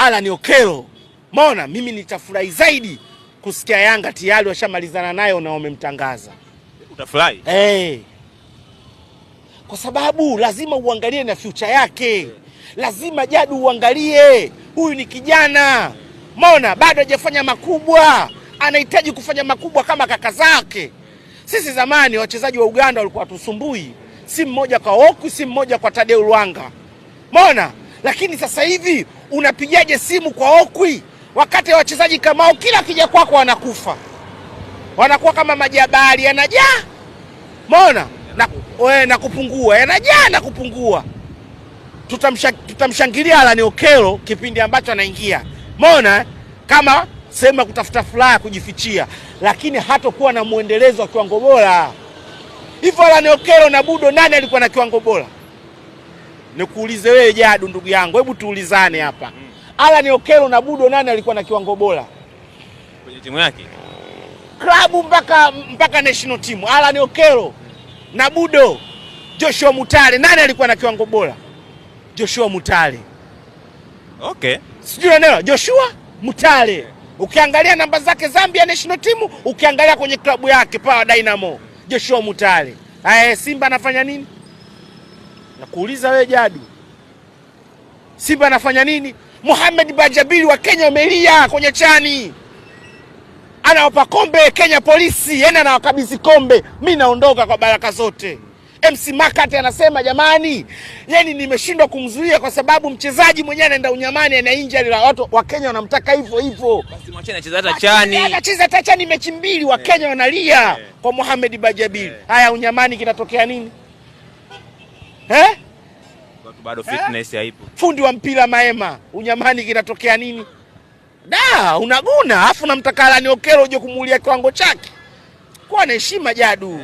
Alan Okello. Mbona mimi nitafurahi zaidi kusikia Yanga tayari washamalizana nayo na wamemtangaza. Utafurahi? Kwa sababu lazima uangalie na future yake. Lazima Jadu uangalie. Huyu ni kijana. Mbona bado hajafanya makubwa. Anahitaji kufanya makubwa kama kaka zake. Sisi zamani wachezaji wa Uganda walikuwa tusumbui. Si mmoja kwa Oku, si mmoja kwa Tadeu Lwanga. Mbona? Lakini sasa hivi unapigaje simu kwa Okwi wakati wachezaji kama hao kila kija kwako wanakufa. Wanakuwa kama majabali yanajaa. Mbona? Na kupungua. Yanajaa na kupungua. Tutamshangilia Alan Okello kipindi ambacho anaingia. Mbona? Kama sema kutafuta furaha kujifichia, lakini hatakuwa na muendelezo wa kiwango bora. Hivyo Alan Okello na Budo nani alikuwa na kiwango bora? Nikuulize wewe Jadu ndugu yangu, hebu tuulizane hapa. Alan Okello na Budo nani alikuwa na kiwango bora kwenye timu yake? Klabu mpaka national team. Alan Okello na Budo, Joshua Mutale nani alikuwa na kiwango bora? Joshua Mutale. Okay. Sijui unaelewa Joshua Mutale. Ukiangalia namba zake Zambia national team, ukiangalia kwenye klabu yake Power Dynamo, Joshua Mutale. Simba anafanya nini? Nakuuliza wewe Jadu. Simba anafanya nini? Mohamed Bajabiri wa Kenya wamelia kwenye chani. Anawapa kombe Kenya Polisi, yeye anawakabidhi kombe. Mimi naondoka kwa baraka zote. MC Makate anasema jamani, yani nimeshindwa kumzuia kwa sababu mchezaji mwenyewe anaenda unyamani, ana injury la watu wa Kenya wanamtaka hivyo hivyo. Basi mwacheni acheze hata chani. Anacheza hata chani mechi mbili wa Kenya wanalia kwa Mohamed Bajabiri. Haya unyamani kinatokea nini? Watu bado fitness haipo. Fundi wa mpira Maema, unyamani kinatokea nini? Unaguna, afu namtaka Alan Okello uje kumuulia kiwango chake. Kwa na heshima Jadu.